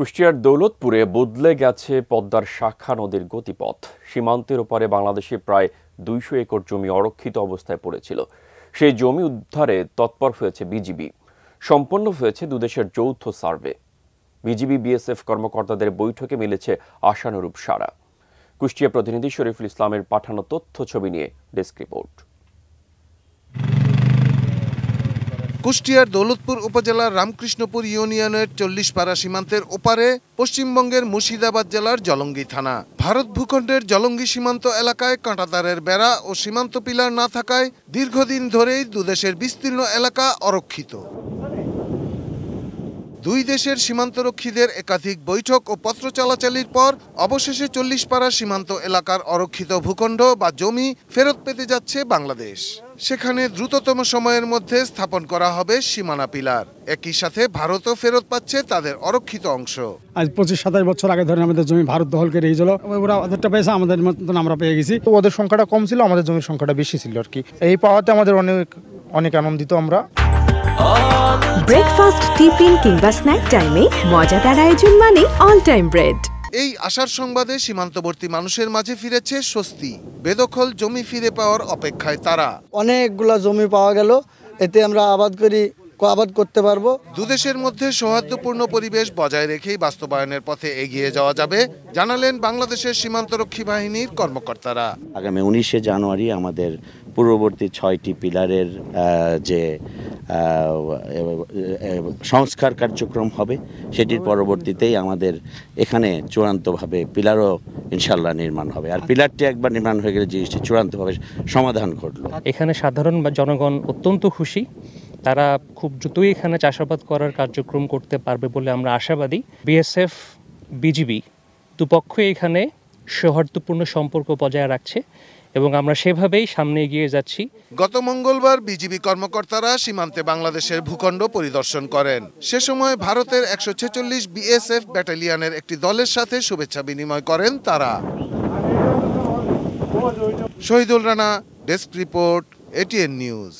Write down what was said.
কুষ্টিয়ার দৌলতপুরে বদলে গেছে পদ্মার শাখা নদীর গতিপথ। সীমান্তের ওপারে বাংলাদেশে প্রায় ২০০ একর জমি অরক্ষিত অবস্থায় পড়েছিল। সেই জমি উদ্ধারে তৎপর হয়েছে বিজিবি। সম্পন্ন হয়েছে দুদেশের যৌথ সার্ভে। বিজিবি বিএসএফ কর্মকর্তাদের বৈঠকে মিলেছে আশানুরূপ সাড়া। কুষ্টিয়া প্রতিনিধি শরীফুল ইসলামের পাঠানো তথ্য ছবি নিয়ে ডেস্ক রিপোর্ট। কুষ্টিয়ার দৌলতপুর উপজেলার রামকৃষ্ণপুর ইউনিয়নের ৪০ পাড়া সীমান্তের ওপারে পশ্চিমবঙ্গের মুর্শিদাবাদ জেলার জলঙ্গি থানা। ভারত ভূখণ্ডের জলঙ্গি সীমান্ত এলাকায় কাঁটাতারের বেড়া ও সীমান্ত পিলার না থাকায় দীর্ঘদিন ধরেই দুদেশের বিস্তীর্ণ এলাকা অরক্ষিত। দুই দেশের সীমান্তরক্ষীদের একাধিক বৈঠক ও পত্র চালাচালির পর অবশেষে ৪০ পাড়া সীমান্ত এলাকার অরক্ষিত ভূখণ্ড বা জমি ফেরত পেতে যাচ্ছে বাংলাদেশ। সেখানে দ্রুততম সময়ের মধ্যে স্থাপন করা হবে সীমানা পিলার। একই সাথে ভারতও ফেরত পাচ্ছে তাদের অরক্ষিত অংশ। আজ ২৫-২৭ বছর আগে ধরে আমাদের জমি ভারত দখল করে গেছিল। ওরা ওদেরটা পেয়েছে, আমাদের মতন আমরা পেয়ে গেছি। ওদের সংখ্যাটা কম ছিল, আমাদের জমির সংখ্যাটা বেশি ছিল আর কি। এই পাওয়াতে আমাদের অনেক আনন্দিত আমরা। ব্রেকফাস্ট, টিফিন কিংবা স্ন্যাক টাইমে মজাদার আয়োজন মানে অল টাইম ব্রেড। এই আশার সংবাদে সীমান্তবর্তী মানুষের মাঝে ফিরেছে স্বস্তি। বেদখল জমি ফিরে পাওয়ার অপেক্ষায় তারা। অনেকগুলা জমি পাওয়া গেল, এতে আমরা আবাদ করতে পারবো। দুদেশের মধ্যে সৌহার্দ্যপূর্ণ পরিবেশ বজায় রেখেই বাস্তবায়নের পথে এগিয়ে যাওয়া যাবে, জানালেন বাংলাদেশের সীমান্তরক্ষী বাহিনীর কর্মকর্তারা। আগামী 19শে জানুয়ারি আমাদের পূর্ববর্তী 6টি পিলারের যে সংস্কার কার্যক্রম হবে, সেটির পরবর্তীতেই আমাদের এখানে চূড়ান্তভাবে পিলারও ইনশাল্লাহ নির্মাণ হবে। আর পিলারটি একবার নির্মাণ হয়ে গেলে জিনিসটি চূড়ান্তভাবে সমাধান ঘটল। এখানে সাধারণ জনগণ অত্যন্ত খুশি। তারা খুব দ্রুতই এখানে চাষাবাদ করার কার্যক্রম করতে পারবে বলে আমরা আশাবাদী। বিএসএফ, বিজিবি দুপক্ষই এখানে সৌহার্দ্যপূর্ণ সম্পর্ক বজায় রাখছে এবং আমরা সেভাবেই সামনে এগিয়ে যাচ্ছি। গত মঙ্গলবার বিজিবি কর্মকর্তারা সীমান্তে বাংলাদেশের ভূখণ্ড পরিদর্শন করেন। সে সময় ভারতের ১৪৬ বিএসএফ ব্যাটালিয়নের একটি দলের সাথে শুভেচ্ছা বিনিময় করেন তারা। Shahidul Rana, desk report, ATN news.